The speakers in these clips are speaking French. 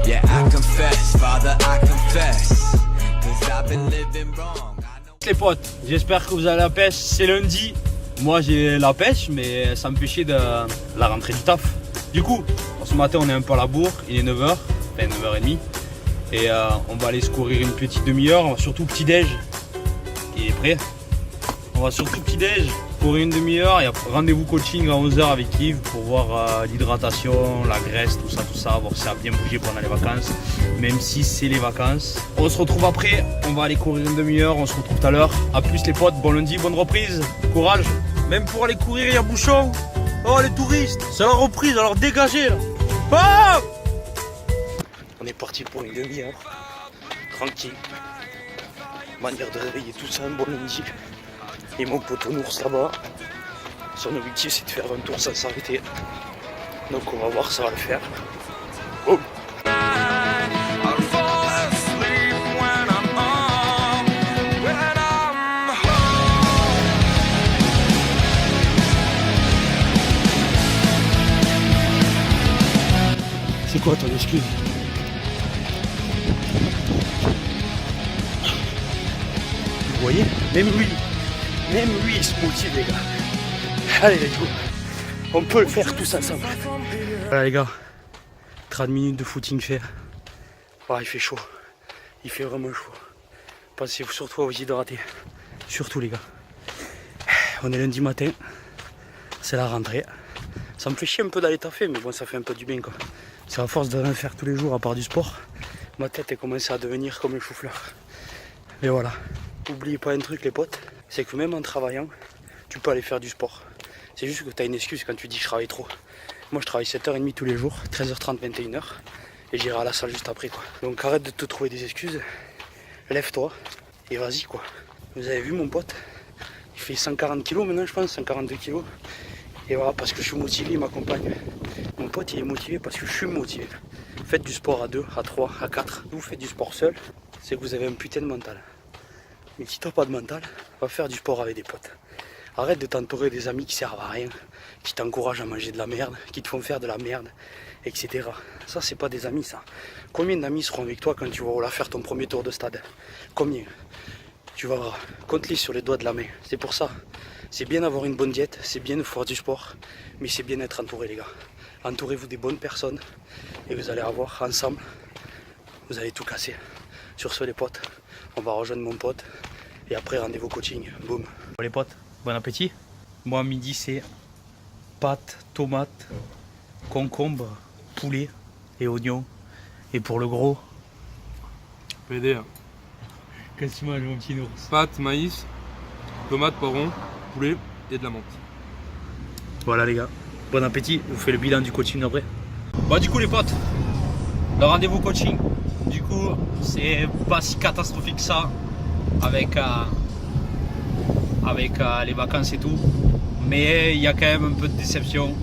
Yeah, I confess, Father, I confess, 'cause I've been living wrong. Les potes, j'espère que vous avez la pêche, c'est lundi. Moi j'ai la pêche, mais ça me fait chier de la rentrée du taf. Du coup, ce matin on est un peu à la bourre, il est 9h, enfin 9h30. Et on va aller se courir une petite demi-heure, on va surtout petit-déj. Il est prêt. On va surtout petit-déj, courir une demi-heure. Il y a rendez-vous coaching à 11h avec Yves pour voir l'hydratation, la graisse, tout ça, voir si ça a bien bougé pendant les vacances. Même si c'est les vacances. On se retrouve après, on va aller courir une demi-heure, on se retrouve tout à l'heure. A plus les potes, bon lundi, bonne reprise, courage. Même pour aller courir, il y a bouchon. Oh les touristes, c'est la reprise, alors dégagez là. Oh, on est parti pour une demi-heure, tranquille. Manière de réveiller tout ça, un bon lundi. Et mon poteau Nours là-bas, son objectif c'est de faire un tour sans s'arrêter. Donc on va voir, ça va le faire. Oh. C'est quoi ton excuse? Vous voyez, même lui il se motive les gars. Allez let's go. On peut le faire tous ensemble. Voilà les gars, 30 minutes de footing fait. Ouais, il fait chaud. Il fait vraiment chaud. Pensez surtout à vous hydrater. Surtout les gars. On est lundi matin. C'est la rentrée. Ça me fait chier un peu d'aller taffer, mais bon ça fait un peu du bien quoi. C'est à force de rien faire tous les jours à part du sport. Ma tête est commencé à devenir comme un chou-fleur. Mais voilà. N'oubliez pas un truc les potes, c'est que même en travaillant, tu peux aller faire du sport. C'est juste que tu as une excuse quand tu dis je travaille trop. Moi je travaille 7h30 tous les jours, 13h30, 21h, et j'irai à la salle juste après quoi. Donc arrête de te trouver des excuses, lève-toi et vas-y quoi. Vous avez vu mon pote, il fait 140 kg maintenant je pense, 142 kg. Et voilà, parce que je suis motivé, il m'accompagne. Mon pote il est motivé parce que je suis motivé. Faites du sport à 2, à 3, à 4. Vous faites du sport seul, c'est que vous avez un putain de mental. Mais si t'as pas de mental, va faire du sport avec des potes. Arrête de t'entourer des amis qui servent à rien, qui t'encouragent à manger de la merde, qui te font faire de la merde, etc. Ça, c'est pas des amis, ça. Combien d'amis seront avec toi quand tu vas faire ton premier tour de stade? Combien? Tu vas voir, compte-les sur les doigts de la main. C'est pour ça. C'est bien d'avoir une bonne diète, c'est bien de faire du sport, mais c'est bien d'être entouré, les gars. Entourez-vous des bonnes personnes et vous allez avoir ensemble, vous allez tout casser. Sur ce, les potes, on va rejoindre mon pote et après rendez-vous coaching. Boum. Bon, les potes, bon appétit. Moi, midi, c'est pâtes, tomates, concombre, poulet et oignons. Et pour le gros, PD. qu'est-ce que tu manges, mon petit Nours? Pâtes, maïs, tomates, poivrons, poulet et de la menthe. Voilà, les gars. Bon appétit. Je vous fais le bilan du coaching après. Bon, du coup, les potes, le rendez-vous coaching. Du coup, c'est pas si catastrophique que ça avec les vacances et tout. Mais il y a quand même un peu de déception.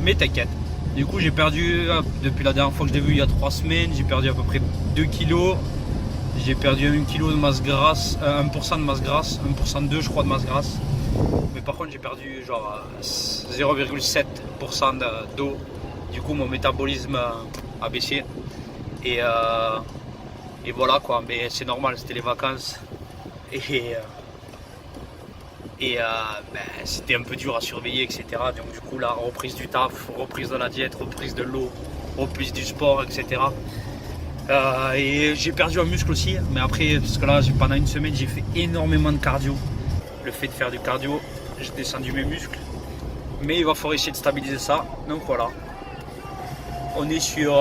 Mais t'inquiète. Du coup, j'ai perdu, depuis la dernière fois que je l'ai vu il y a 3 semaines, j'ai perdu à peu près 2 kilos. J'ai perdu 1 kg de masse grasse, 1% de masse grasse, 1% de 2 je crois de masse grasse. Mais par contre, j'ai perdu genre 0,7% d'eau. Du coup, mon métabolisme a baissé. Et voilà quoi, mais c'est normal, c'était les vacances et c'était un peu dur à surveiller, etc. Donc du coup la reprise du taf, reprise de la diète, reprise de l'eau, reprise du sport, etc. Et j'ai perdu un muscle aussi, mais après, parce que là pendant une semaine j'ai fait énormément de cardio. Le fait de faire du cardio, j'ai descendu mes muscles, mais il va falloir essayer de stabiliser ça, donc voilà. On est sur,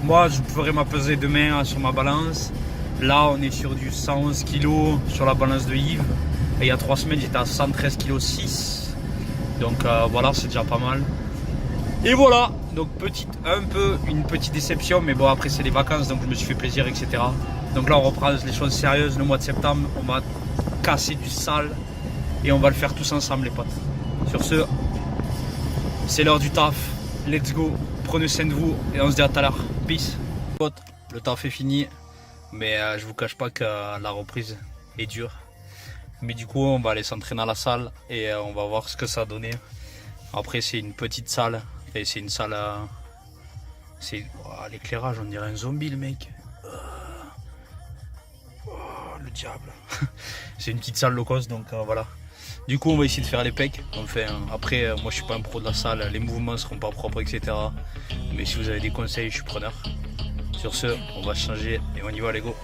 moi je ferai ma pesée demain sur ma balance. Là on est sur du 111 kg sur la balance de Yves. Et il y a 3 semaines j'étais à 113 kg 6. Donc voilà, c'est déjà pas mal. Et voilà, donc une petite déception, mais bon après c'est les vacances donc je me suis fait plaisir, etc. Donc là on reprend les choses sérieuses le mois de septembre. On va casser du sale et on va le faire tous ensemble les potes. Sur ce, c'est l'heure du taf. Let's go. Prenez soin de vous et on se dit à tout à l'heure. Peace. Le taf est fini, mais je vous cache pas que la reprise est dure. Mais du coup, on va aller s'entraîner à la salle et on va voir ce que ça a donné. Après, c'est une petite salle et c'est une salle C'est l'éclairage, on dirait un zombie le mec. Le diable. C'est une petite salle low cost, donc voilà. Du coup on va essayer de faire les pecs. Enfin, après moi je suis pas un pro de la salle, les mouvements seront pas propres, etc. Mais si vous avez des conseils, je suis preneur. Sur ce, on va changer et on y va les go.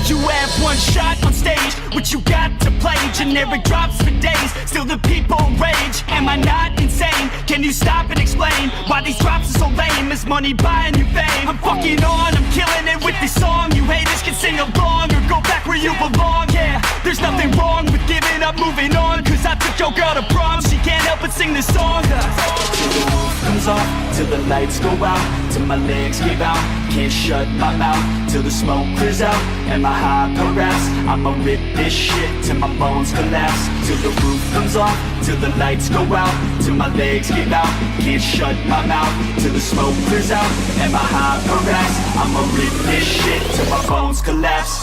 You have one shot on stage, what you got to play? Generic drops for days, still the people rage. Am I not insane? Can you stop and explain why these drops are so lame? Is money buying you fame? I'm fucking on, I'm killing it with this song. You haters can sing along or go back where you belong. Yeah, there's nothing wrong with giving up, moving on. Cause I took your girl to prom, she can't help but sing this song. Till the roof comes off, till the lights go out, till my legs give out. Can't shut my mouth till the smoke clears out. And my high progress, I'ma rip this shit till my bones collapse. Till the roof comes off, till the lights go out, till my legs give out. Can't shut my mouth till the smoke clears out. And my high progress, I'ma rip this shit till my bones collapse.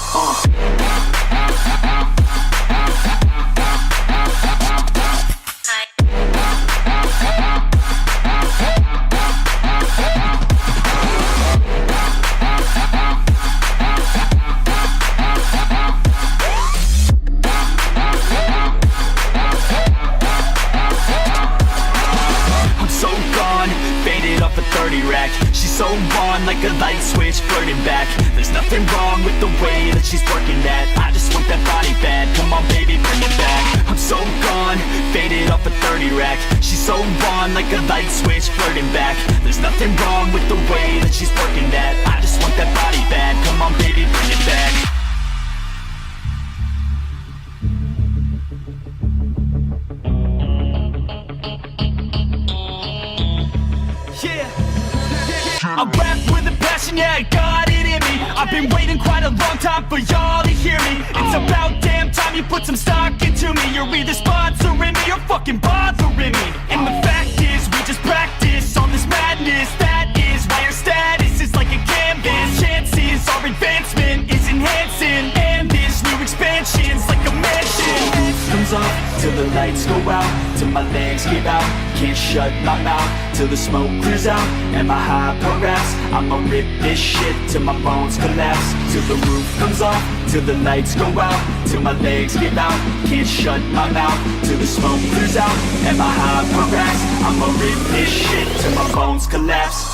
She's so on like a light switch, flirting back. There's nothing wrong with the way that she's working that. I just want that body bad, come on baby, bring it back. I'm so gone, faded off a 30 rack. She's so on like a light switch, flirting back. There's nothing wrong with the way that she's working that. I just want that body bad, come on baby, bring it back. I rap with a passion, yeah, I got it in me. I've been waiting quite a long time for y'all to hear me. It's about damn time you put some stock into me. You're either sponsoring me or fucking bothering me. And the fact is, we just practice on this madness. That is why your status is like a canvas. Chances our advancement is enhancing, and this new expansion's like a mansion. Comes off till the lights go out, till my legs give out. Can't shut my mouth till the smoke clears out. And my high progress, I'ma rip this shit till my bones collapse. Till the roof comes off, till the lights go out, till my legs give out. Can't shut my mouth till the smoke clears out. And my high progress, I'ma rip this shit till my bones collapse.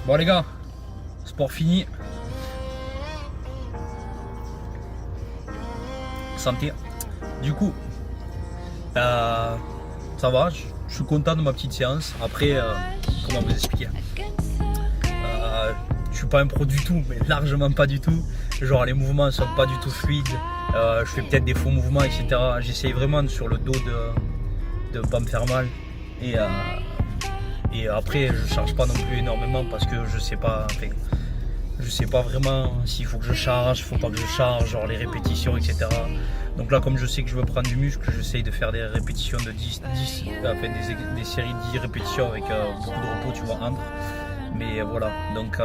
Bon les gars, sport fini. Santé. Du coup, ça va, je suis content de ma petite séance. Après, comment vous expliquer, je suis pas un pro du tout, mais largement pas du tout. Genre les mouvements sont pas du tout fluides. Je fais peut-être des faux mouvements, etc. J'essaye vraiment sur le dos de pas me faire mal. Et après je charge pas non plus énormément parce que je sais pas vraiment s'il faut que je charge, faut pas que je charge, genre les répétitions, etc. Donc là, comme je sais que je veux prendre du muscle, j'essaye de faire des répétitions de 10 enfin des séries de 10 répétitions avec beaucoup de repos, tu vois, entre. Mais voilà, donc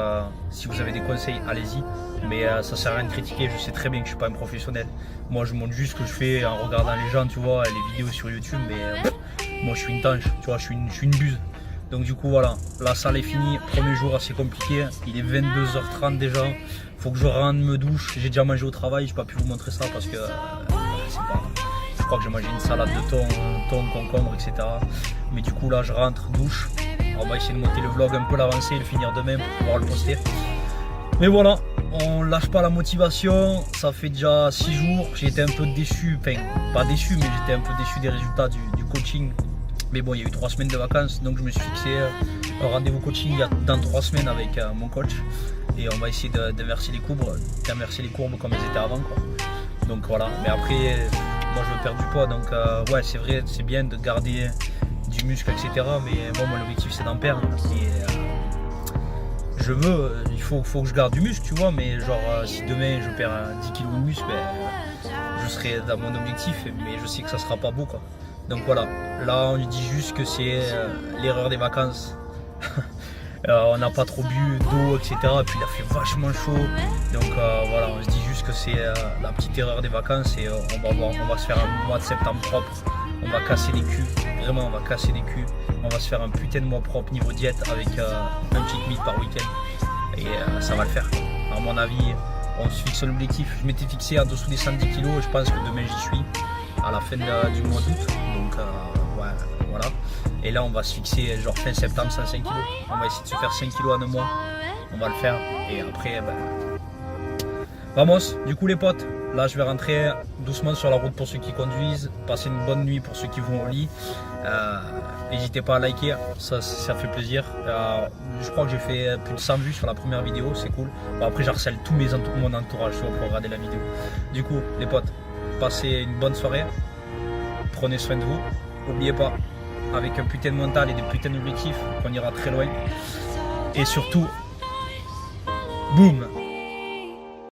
si vous avez des conseils, allez-y. Mais ça sert à rien de critiquer, je sais très bien que je suis pas un professionnel. Moi je montre juste ce que je fais en regardant les gens, tu vois, les vidéos sur YouTube, mais moi je suis une tanche, tu vois, je suis une buse. Donc du coup voilà, la salle est finie, premier jour assez compliqué, il est 22h30 déjà, faut que je rentre, me douche, j'ai déjà mangé au travail, j'ai pas pu vous montrer ça parce que je crois que j'ai mangé une salade de thon, concombre, etc. Mais du coup là je rentre, douche, on va essayer de monter le vlog un peu l'avancée et le finir demain pour pouvoir le poster. Mais voilà, on lâche pas la motivation, ça fait déjà 6 jours, j'ai été un peu déçu, enfin pas déçu mais j'étais un peu déçu des résultats du coaching. Mais bon, il y a eu 3 semaines de vacances, donc je me suis fixé un rendez-vous coaching dans 3 semaines avec mon coach. Et on va essayer d'inverser les courbes comme elles étaient avant, quoi. Donc voilà, mais après, moi je veux perdre du poids, donc ouais, c'est vrai, c'est bien de garder du muscle, etc. Mais moi, mon objectif c'est d'en perdre. Et je veux, il faut que je garde du muscle, tu vois, mais genre si demain je perds 10 kg de muscle, je serai dans mon objectif, mais je sais que ça sera pas beau, quoi. Donc voilà, là on lui dit juste que c'est l'erreur des vacances. On n'a pas trop bu d'eau, etc. Et puis il a fait vachement chaud. Donc voilà, on se dit juste que c'est la petite erreur des vacances et on va se faire un mois de septembre propre. On va casser les culs, vraiment on va casser les culs. On va se faire un putain de mois propre niveau diète avec un cheat meal par week-end. Et ça va le faire. À mon avis, on se fixe l'objectif. Je m'étais fixé en dessous des 110 kg et je pense que demain j'y suis à la fin du mois d'août. Donc ouais, voilà. Et là on va se fixer genre fin septembre 105 kg. On va essayer de se faire 5 kg en un mois. On va le faire. Et après, vamos, du coup les potes. Là je vais rentrer doucement sur la route pour ceux qui conduisent. Passer une bonne nuit pour ceux qui vont au lit. N'hésitez pas à liker, ça fait plaisir. Je crois que j'ai fait plus de 100 vues sur la première vidéo, c'est cool. Bon, après j'harcèle tout mon entourage pour regarder la vidéo. Du coup les potes, passez une bonne soirée. Prenez soin de vous. N'oubliez pas, avec un putain de mental et des putains d'objectifs, qu'on ira très loin. Et surtout, boum!